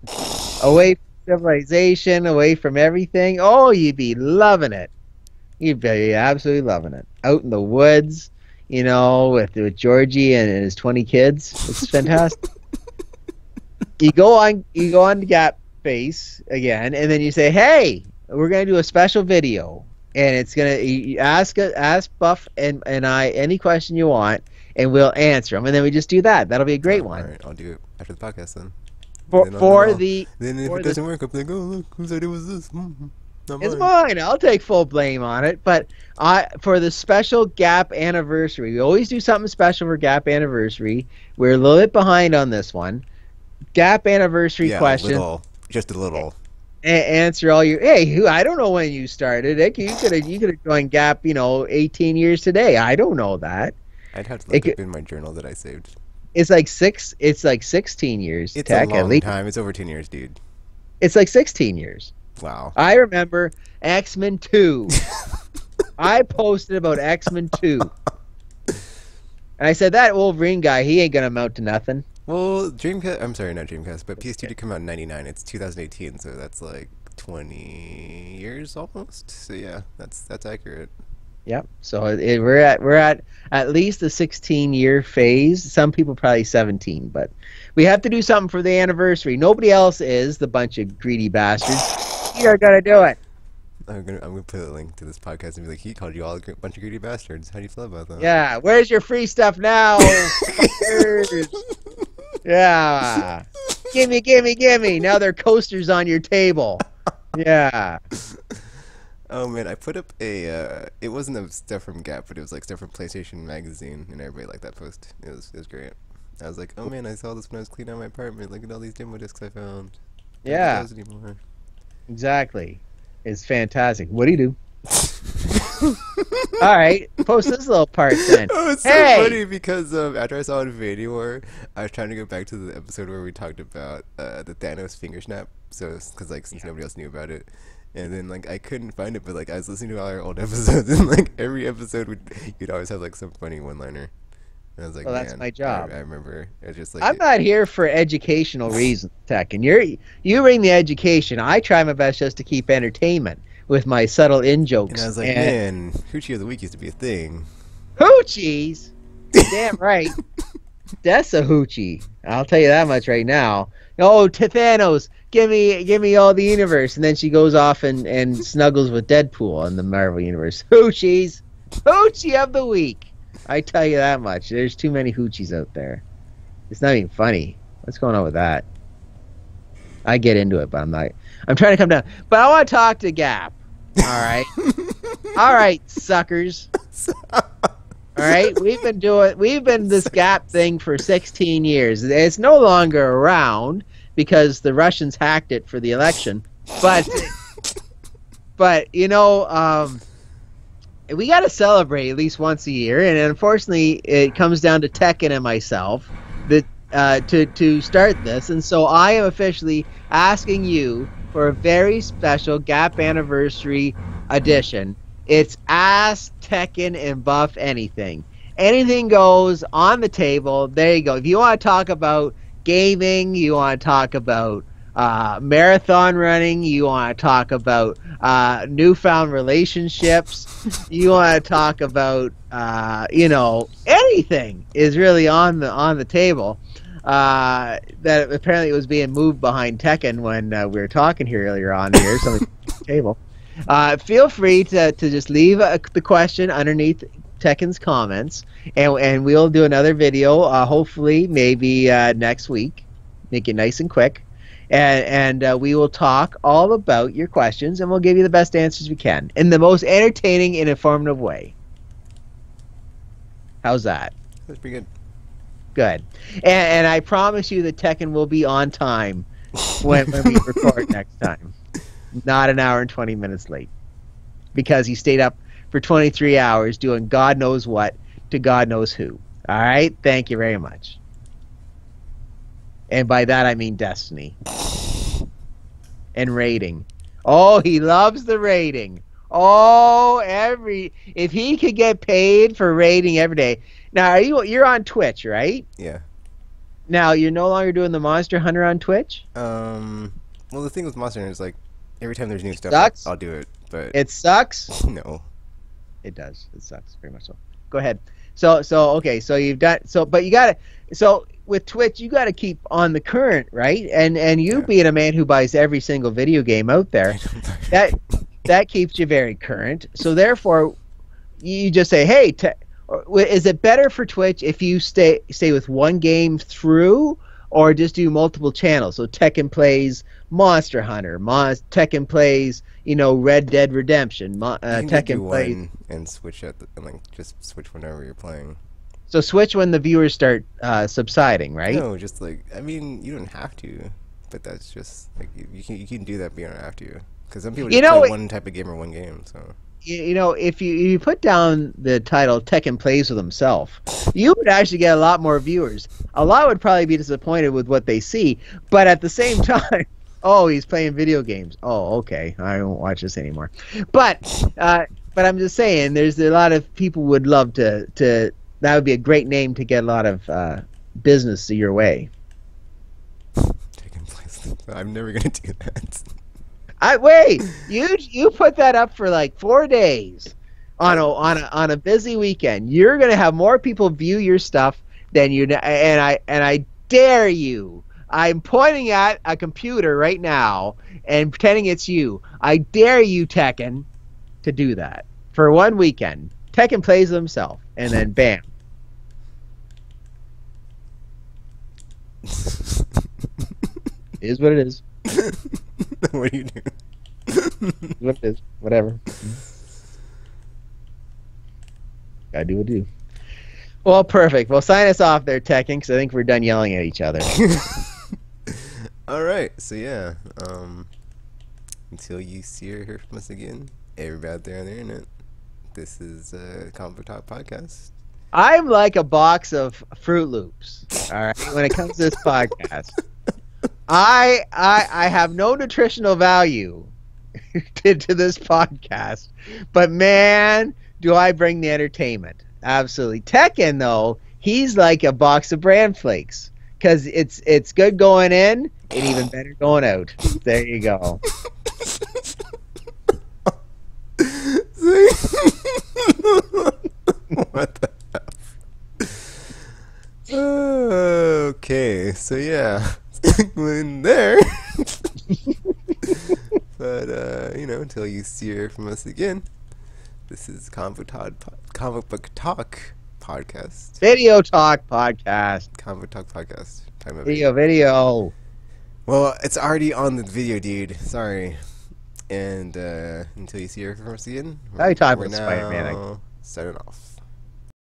away from civilization, away from everything. Oh, you'd be loving it. You'd be absolutely loving it. Out in the woods, with Georgie and his 20 kids. It's fantastic. You go on the Gap face again, and then you say, "Hey, we're gonna do a special video, and it's gonna you ask Buff and I any question you want, and we'll answer them, and then we just do that. That'll be a great All one right, I'll do it after the podcast then. for Then, for the then if for it the doesn't work, I'll be like, oh look, whose idea was this? Not It's mine. mine. I'll take full blame on it. But for the special Gap anniversary, we always do something special for Gap anniversary. We're a little bit behind on this one. Gap anniversary Yeah, a question. little, just a little. Answer all your. Hey, I don't know when you started. Heck, you could have joined Gap. 18 years today. I don't know that. I'd have to It look could, up in my journal that I saved. it's like six. It's like 16 years. It's a Tech at long least. time. It's over 10 years, dude. It's like 16 years. Wow. I remember X-Men 2. I posted about X-Men 2. And I said, that Wolverine guy, he ain't going to amount to nothing. Well, Dreamcast. I'm sorry, not Dreamcast, but PS2 did come out in '99. It's 2018, so that's like 20 years almost. So yeah, that's accurate. Yep. So we're at least the 16-year phase. Some people probably 17, but we have to do something for the anniversary. Nobody else is, the bunch of greedy bastards. You're going to do it. I'm gonna put a link to this podcast and be like, he called you all a bunch of greedy bastards. How do you feel about that? Yeah. Where's your free stuff now? Fuckers? Yeah. Gimme. Now there are coasters on your table. Yeah. Oh man, I put up a. It wasn't a stuff from Gap, but it was like stuff from PlayStation Magazine, and everybody liked that post. It was great. I was like, oh man, I saw this when I was cleaning out my apartment. Look at all these demo discs I found. Don't need Yeah, those anymore. exactly. It's fantastic. What do you do? All right, post this little part then. Oh, it's so Hey, funny because after I saw Infinity War, I was trying to go back to the episode where we talked about the Thanos finger snap. So, because like since nobody else knew about it, and then like I couldn't find it, but like I was listening to all our old episodes, and like every episode you'd always have like some funny one-liner. And I was like, well, that's man, my job. I remember it's just like I'm not here for educational reasons, Tech, and you bring the education. I try my best just to keep entertainment with my subtle in and I jokes was like, and man, Hoochie of the Week used to be a thing. hoochies. Damn right, that's a hoochie. I'll tell you that much right now. Oh, Thanos, give me all the universe, and then she goes off and snuggles with Deadpool in the Marvel universe. Hoochies, hoochie of the week. I tell you that much. There's too many hoochies out there. It's not even funny. What's going on with that? I get into it, but I'm not. I'm trying to come down. But I want to talk to Gap. All right. All right, suckers. All right. We've been this Gap thing for 16 years. It's no longer around because the Russians hacked it for the election. But you know, we got to celebrate at least once a year, and unfortunately, it comes down to Tekken and myself that to start this, and so I am officially asking you for a very special Gap anniversary edition. It's Ask Tekken and Buff Anything. Anything goes on the table. There you go. If you want to talk about gaming, you want to talk about marathon running, you want to talk about newfound relationships, you want to talk about anything is really on the table. That apparently was being moved behind Tekken when we were talking here earlier on here, something on the table. Feel free to just leave the question underneath Tekken's comments, and we'll do another video, hopefully maybe next week. Make it nice and quick. And we will talk all about your questions, and we'll give you the best answers we can in the most entertaining and informative way. How's that? That's pretty good. Good. And I promise you that Tekken will be on time when we record next time. Not an hour and 20 minutes late. Because he stayed up for 23 hours doing God knows what to God knows who. All right? Thank you very much. And by that I mean Destiny. And rating. Oh, he loves the rating. Oh, if he could get paid for rating every day. Now, you're on Twitch, right? Yeah. Now, you're no longer doing the Monster Hunter on Twitch? Well, the thing with Monster Hunter is like every time there's new stuff, Sucks? I'll do it. But It sucks? no. It does. It sucks very much so. Go ahead. So okay, so you've done but you got to with Twitch, you got to keep on the current, right? And you being a man who buys every single video game out there, that keeps you very current. So therefore, you just say, hey, is it better for Twitch if you stay with one game through, or just do multiple channels? So Tekken plays Monster Hunter, Tekken plays Red Dead Redemption, Tekken plays one and switch and like just switch whenever you're playing. So switch when the viewers start subsiding, right? No, just like I mean, you don't have to, but that's just like you can do that, but you don't have to, because some people just play one type of game or one game. So if you put down the title Tekken plays with himself, you would actually get a lot more viewers. A lot would probably be disappointed with what they see, but at the same time, oh, he's playing video games. Oh, okay, I won't watch this anymore. But I'm just saying, there's a lot of people would love to. That would be a great name to get a lot of business your way. Taking place. I'm never gonna do that. Wait, you put that up for like 4 days on a busy weekend. You're gonna have more people view your stuff than you. And I dare you. I'm pointing at a computer right now and pretending it's you. I dare you, Tekken, to do that for one weekend. Tekken plays himself, and then bam. It is what it is. What do you do? What it is, whatever. Gotta do what do. Well, perfect. Well, sign us off there, Tekken, because I think we're done yelling at each other. All right, so yeah, until you see or hear from us again, everybody out there on the internet, this is Comic Book Talk Podcast. I'm like a box of Fruit Loops. All right, when it comes to this podcast, I have no nutritional value to this podcast, but man, do I bring the entertainment. Absolutely. Tekken, though, he's like a box of bran flakes because it's good going in and even better going out. There you go. What the F? Okay, so yeah, in there. But until you hear from us again, this is Comic Book Talk Podcast. Video Talk Podcast. Comic Book Talk Podcast. Time of Video. Well, it's already on the video, dude. Sorry. And until you see her from us again, How you talking we're about Spider-Man? now signing off.